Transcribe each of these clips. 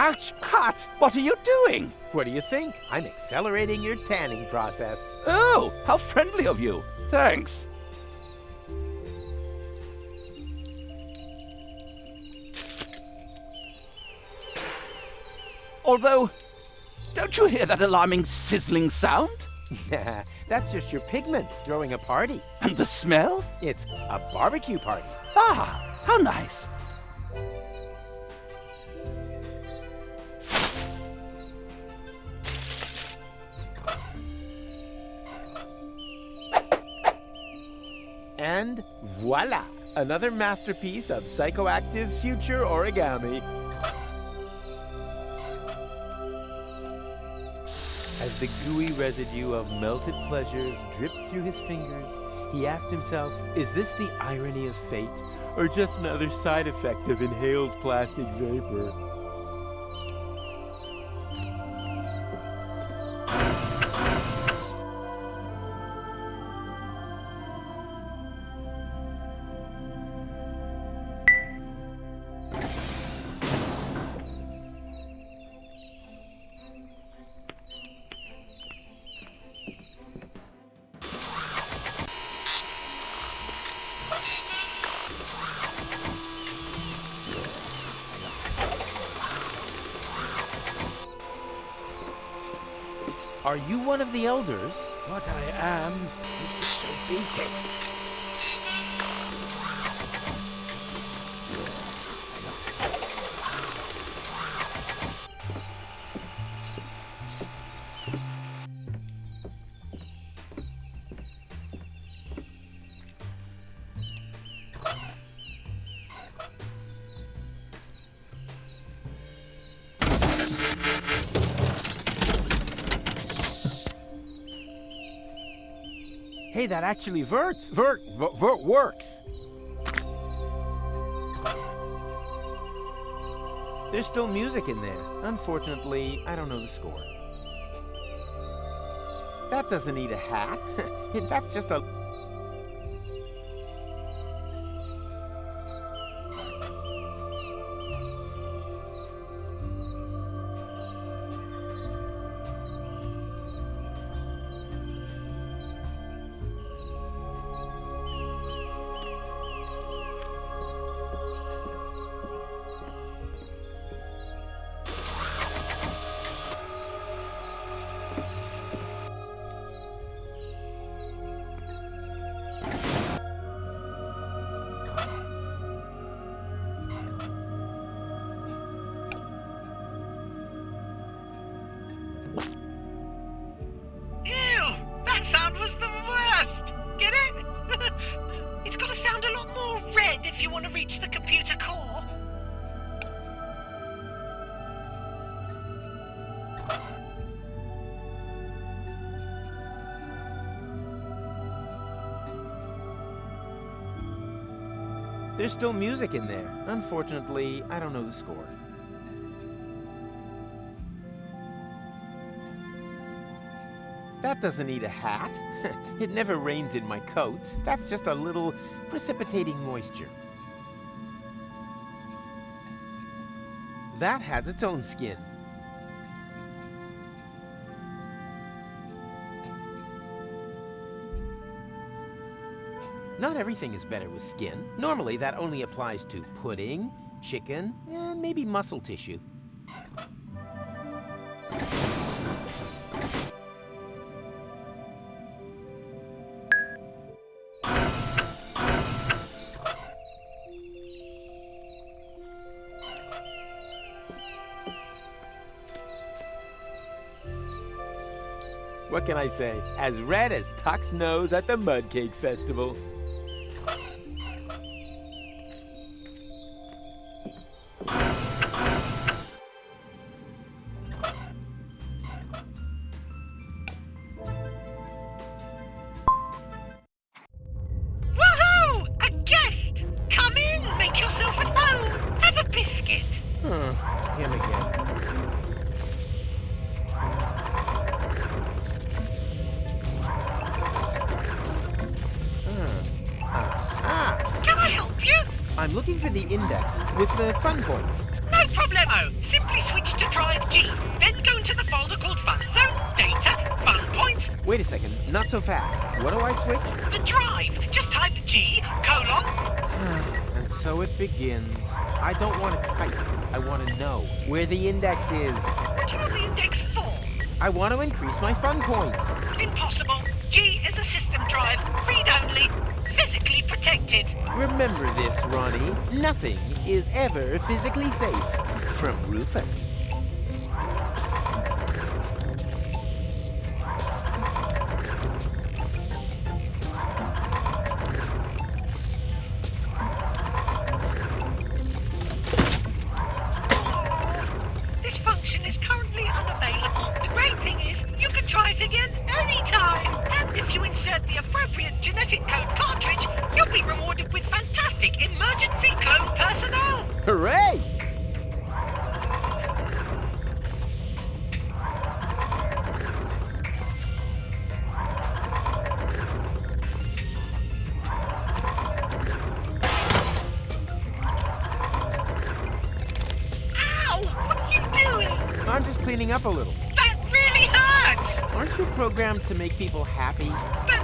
Ouch! Hot! What are you doing? What do you think? I'm accelerating your tanning process. Oh, how friendly of you. Thanks. Although, don't you hear that alarming sizzling sound? That's just your pigments throwing a party. And the smell? It's a barbecue party. Ah, how nice. And voila! Another masterpiece of psychoactive future origami. As the gooey residue of melted pleasures dripped through his fingers, he asked himself, is this the irony of fate, or just another side effect of inhaled plastic vapor? Are you one of the elders? What I am is disobedient. Hey, that actually works. There's still music in there. Unfortunately, I don't know the score. That doesn't need a hat. That's just a... That sound was the worst! Get it? It's got to sound a lot more red if you want to reach the computer core. There's still music in there. Unfortunately, I don't know the score. That doesn't need a hat. It never rains in my coat. That's just a little precipitating moisture. That has its own skin. Not everything is better with skin. Normally, that only applies to pudding, chicken, and maybe muscle tissue. What can I say? As red as Tuck's nose at the Mud Cake Festival. Woohoo! A guest! Come in, make yourself at home. Have a biscuit. Him again. Can I help you? I'm looking for the index with the fun points. No problemo. Simply switch to drive G, then go into the folder called Fun Zone, Data, Fun Points. Wait a second, not so fast. What do I switch? The drive. Just type G, colon. And so it begins. I don't want to type. I want to know where the index is. What do you want the index for? I want to increase my fun points. Impossible. G is a system drive, read-only, physically protected. Remember this, Ronnie. Nothing is ever physically safe. From Rufus. This function is currently unavailable. The great thing is, you can try it again anytime. And if you insert the appropriate genetic code cartridge, you'll be rewarded with fantastic emergency clone personnel. Hooray! Ow! What are you doing? I'm just cleaning up a little. That really hurts! Aren't you programmed to make people happy? But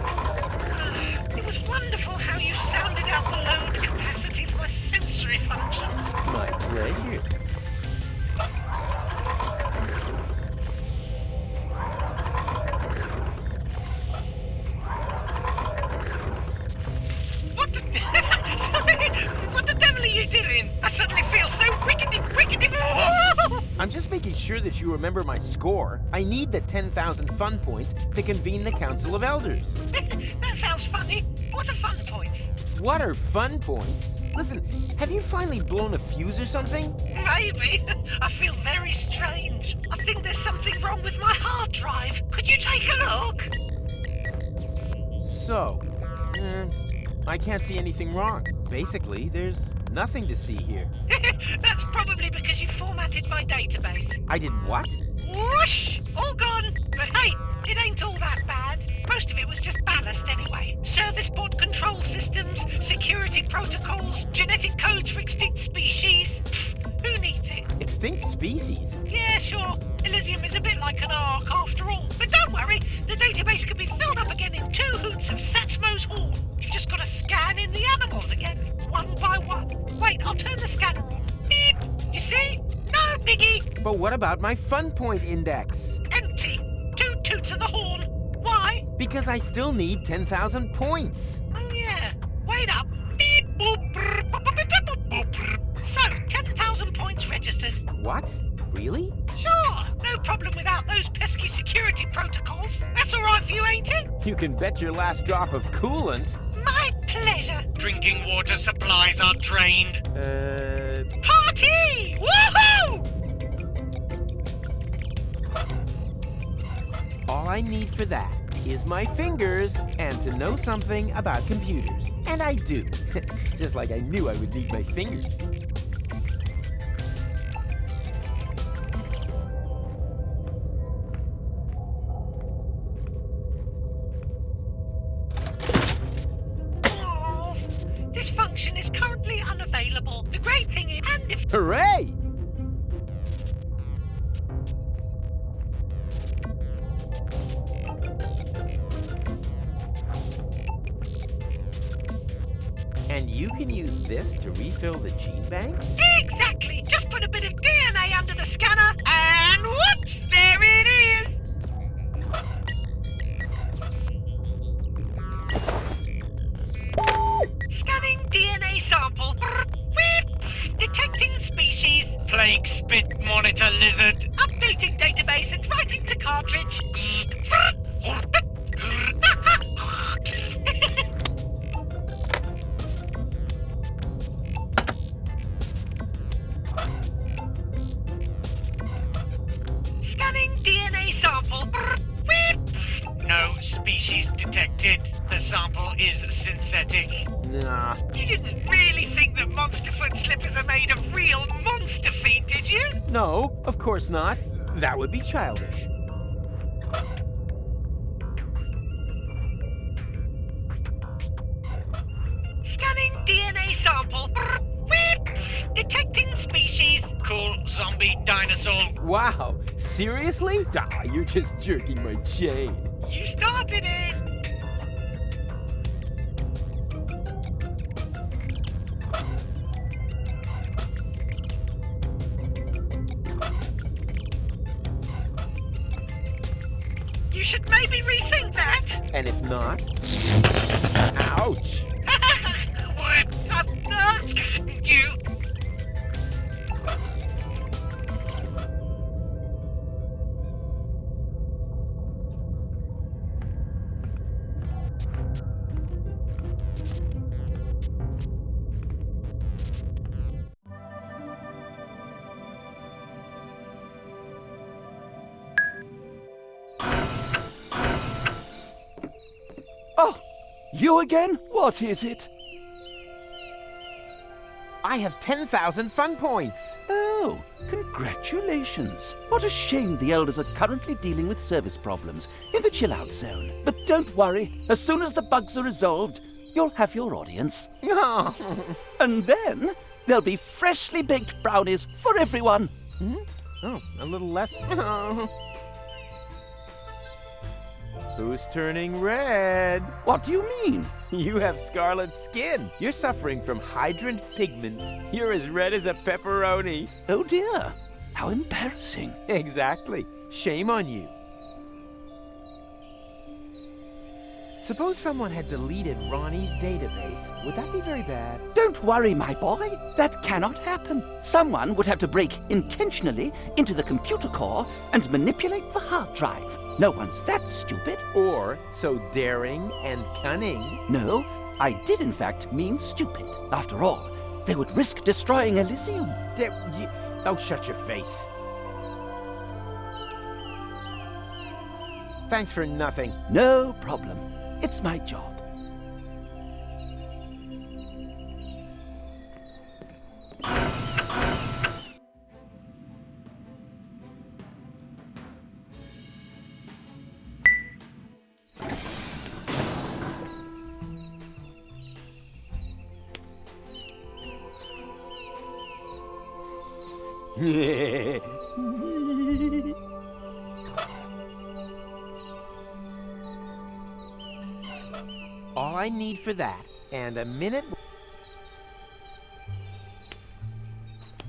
it was wonderful how you sounded out the load capacity of my sensory functions. My pleasure. What the... what the devil are you doing? I suddenly feel so wickedy. I'm just making sure that you remember my score. I need the 10,000 fun points to convene the Council of Elders. That sounds funny. What are fun points? What are fun points? Listen, have you finally blown a fuse or something? Maybe. I feel very strange. I think there's something wrong with my hard drive. Could you take a look? So, I can't see anything wrong. Basically, there's nothing to see here. That's probably because you formatted my database. I did what? Whoosh! All gone. But hey, it ain't all that bad. Most of it was just ballast anyway. Service port control systems, security protocols, genetic codes for extinct species. Pfft, who needs it? Extinct species? Yeah, sure. Elysium is a bit like an ark after all. But don't worry, the database can be filled up again in 2 hoots of Satchmo's horn. You've just got to scan in the animals again, one by one. Wait, I'll turn the scanner on. Beep! You see? No biggie. But what about my fun point index? Empty. 2 toots of the horn. Why? Because I still need 10,000 points. Oh yeah. Wait up. Beep boop. Brr, boop, boop, boop, boop, boop, brr. So, 10,000 points registered. What? Really? Sure. No problem without those pesky security protocols. That's all right for you, ain't it? You can bet your last drop of coolant. My pleasure. Drinking water supplies are drained. Party! Woohoo! All I need for that is my fingers and to know something about computers. And I do. Just like I knew I would need my fingers. Oh, this function is currently unavailable. The great thing is, and if Hooray! And you can use this to refill the gene bank? exactly, just put a bit of DNA under the scanner, and whoops, there it is. Scanning DNA sample. Whip. Detecting species. Plague spit monitor lizard. Updating database and writing to cartridge. Scanning DNA sample. Whip. No species detected. The sample is synthetic. Nah. You didn't really think that monster foot slippers are made of real monster feet, did you? No, of course not. That would be childish. Scanning DNA sample. Whip. Detecting species. Cool zombie dinosaur. Wow, seriously? Ah, you're just jerking my chain. You started it. You should maybe rethink that. And if not? Ouch! What? You. Oh, you again? What is it? I have 10,000 fun points. Oh, congratulations. What a shame the elders are currently dealing with service problems in the chill-out zone. But don't worry, as soon as the bugs are resolved, you'll have your audience. Oh. And then there'll be freshly baked brownies for everyone. Oh, a little less. Who's turning red? What do you mean? You have scarlet skin. You're suffering from hydrant pigment. You're as red as a pepperoni. Oh dear, how embarrassing. Exactly. Shame on you. Suppose someone had deleted Ronnie's database. Would that be very bad? Don't worry, my boy. That cannot happen. Someone would have to break intentionally into the computer core and manipulate the hard drive. No one's that stupid. Or so daring and cunning. No, I did in fact mean stupid. After all, they would risk destroying Elysium. Oh, shut your face. Thanks for nothing. No problem. It's my job. All I need for that, and a minute...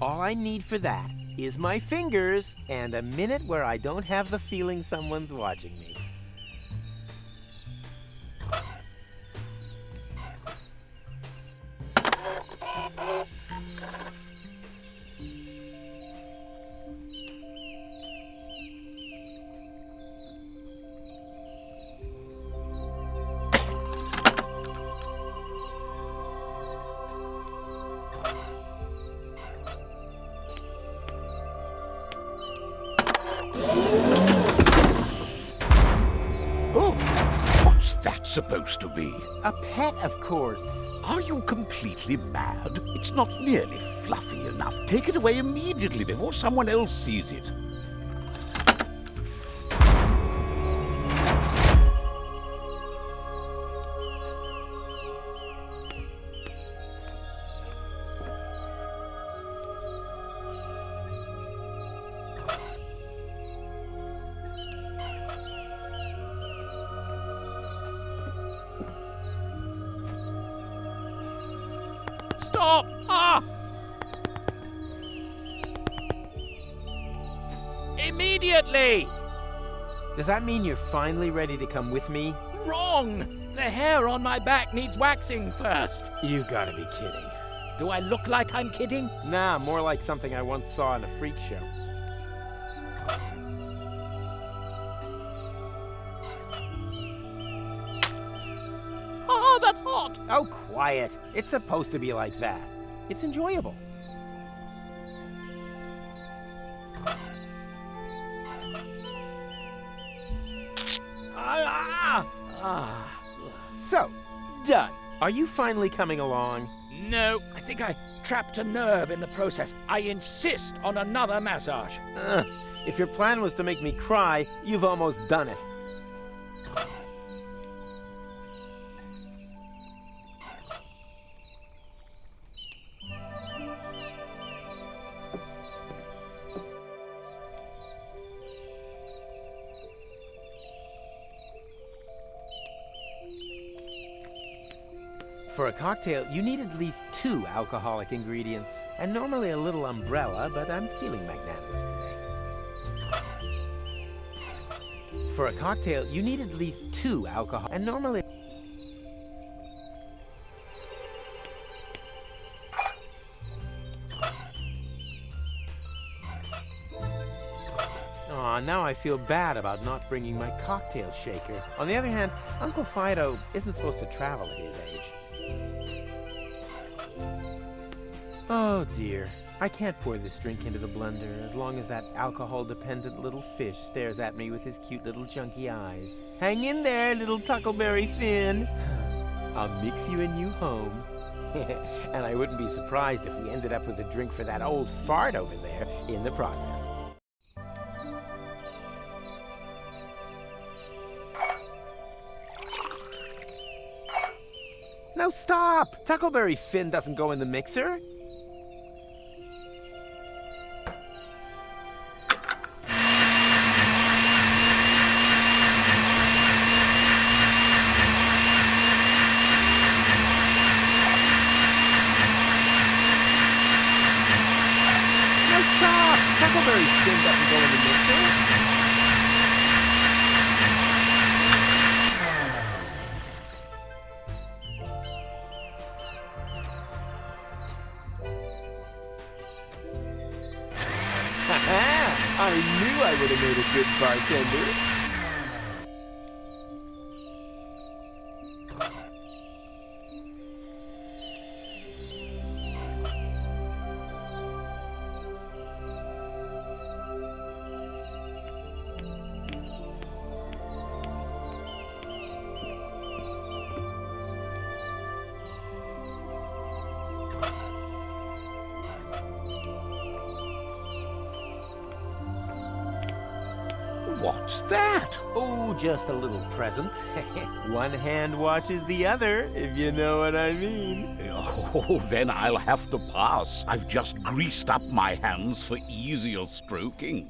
All I need for that is my fingers, and a minute where I don't have the feeling someone's watching me. Supposed to be? A pet, of course. Are you completely mad? It's not nearly fluffy enough. Take it away immediately before someone else sees it. Stop! Ah! Immediately! Does that mean you're finally ready to come with me? Wrong! The hair on my back needs waxing first. You gotta be kidding. Do I look like I'm kidding? Nah, more like something I once saw in a freak show. Oh, that's hot! Oh, quiet. It's supposed to be like that. It's enjoyable. So, done. Are you finally coming along? No, I think I trapped a nerve in the process. I insist on another massage. If your plan was to make me cry, you've almost done it. For a cocktail, you need at least 2 alcoholic ingredients. And normally a little umbrella, but I'm feeling magnanimous today. For a cocktail, you need at least 2 alcohol, and normally... Aw, now I feel bad about not bringing my cocktail shaker. On the other hand, Uncle Fido isn't supposed to travel at his age. Oh dear, I can't pour this drink into the blender as long as that alcohol-dependent little fish stares at me with his cute little chunky eyes. Hang in there, little Tuckleberry Finn. I'll mix you a new home. And I wouldn't be surprised if we ended up with a drink for that old fart over there in the process. No, stop! Tuckleberry Finn doesn't go in the mixer. Tuckleberry Finn doesn't go in the mixer. I knew I would have made a good bartender. What's that? Oh, just a little present. One hand washes the other, if you know what I mean. Oh, then I'll have to pass. I've just greased up my hands for easier stroking.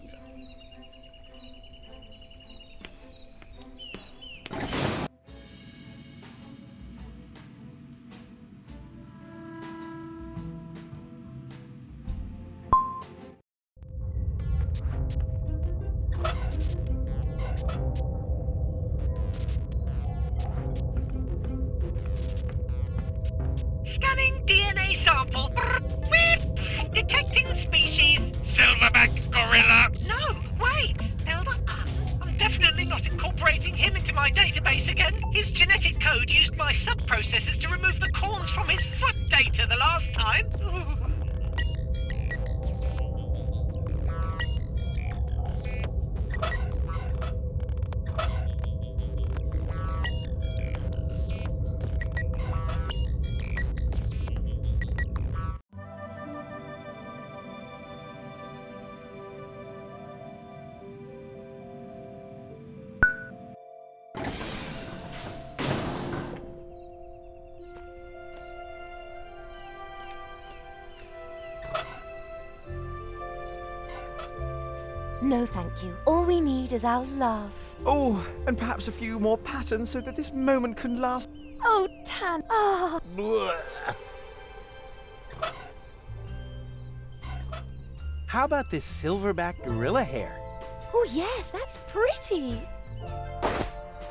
Scanning DNA sample. Detecting species. Silverback gorilla. No, wait. Elder I'm definitely not incorporating him into my database again. His genetic code used my sub-processors to remove the corns from his foot data the last time. No, thank you. All we need is our love. Oh, and perhaps a few more patterns so that this moment can last. Oh, Tan. Ah. How about this silverback gorilla hair? Oh, yes, that's pretty.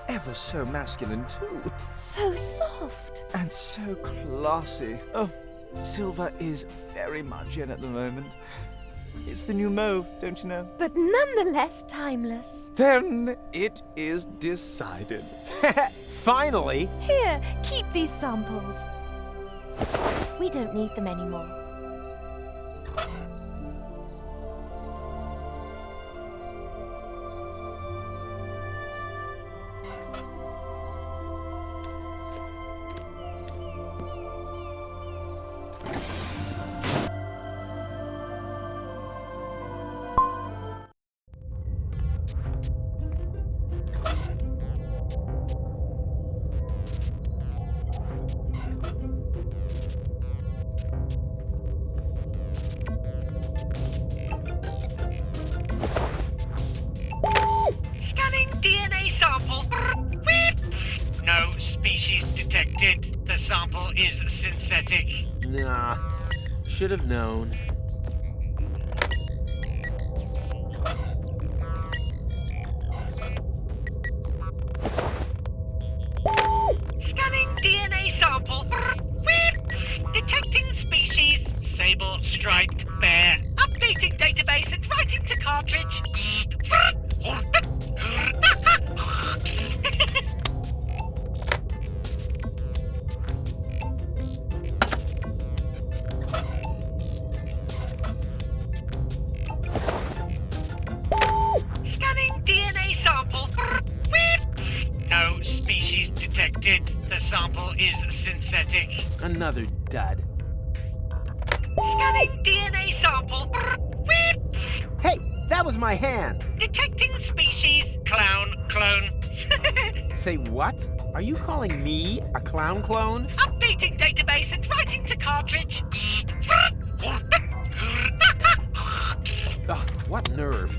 Ever so masculine, too. So soft. And so classy. Oh, silver is very much in at the moment. It's the new mauve, don't you know? But nonetheless timeless. Then it is decided. Finally! Here, keep these samples. We don't need them anymore. species detected. The sample is synthetic. Nah, should have known. Scanning DNA sample. Detecting species. Sable striped bear. Updating database and writing to cartridge. Scanning DNA sample. No species detected. The sample is synthetic. Another dud. Scanning DNA sample. Hey, that was my hand. Detecting species. Clown clone. Say what? Are you calling me a clown clone? Updating database and writing to cartridge. Ugh, what nerve.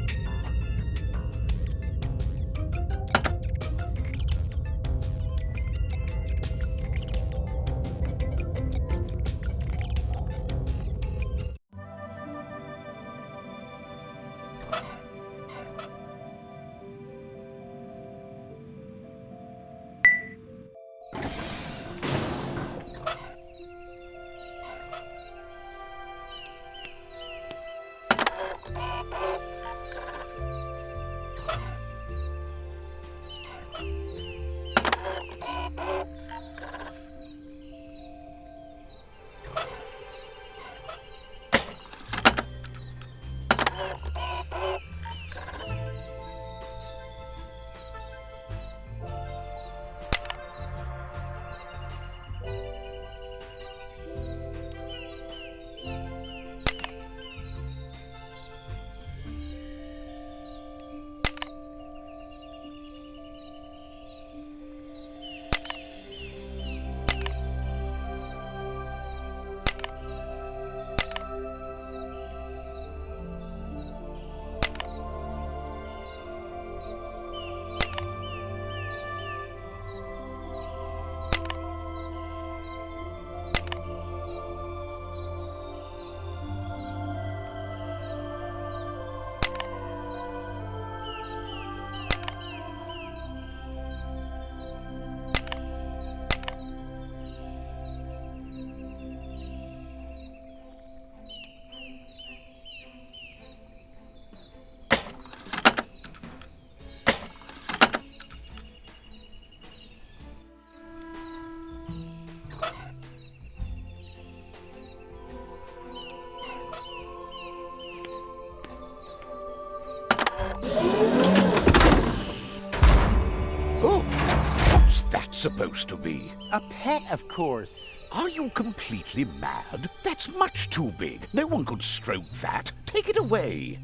Supposed to be? A pet, of course. Are you completely mad? That's much too big. No one could stroke that. Take it away.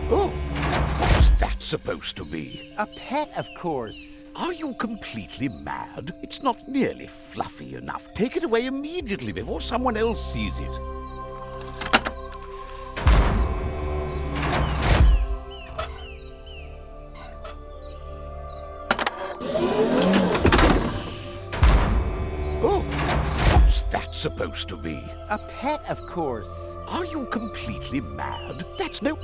Oh, what's that supposed to be? A pet, of course. Are you completely mad? It's not nearly fluffy enough. Take it away immediately before someone else sees it. Oh, what's that supposed to be? A pet, of course. Are you completely mad? That's no...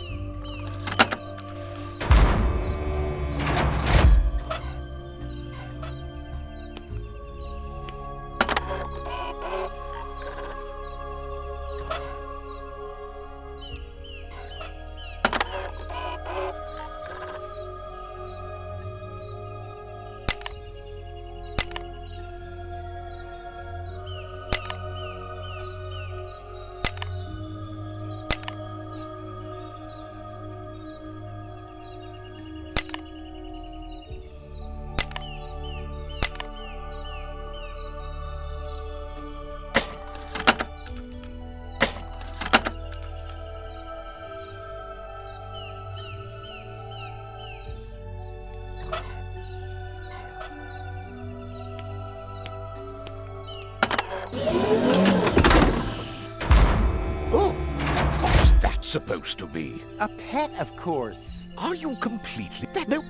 supposed to be? A pet, of course. Are you completely... No.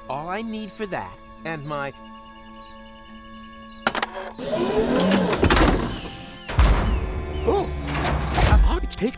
All I need for that, and my... Oh! I'll take...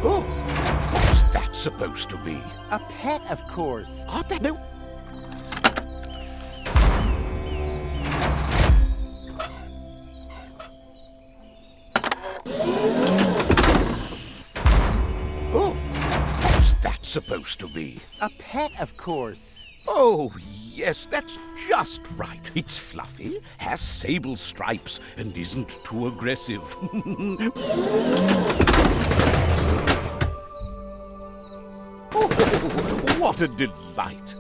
Oh! What's that supposed to be? A pet, of course. Are there no... Oh! What's that supposed to be? A pet, of course. Oh, yes, that's just right. It's fluffy, has sable stripes, and isn't too aggressive. Oh, what a delight.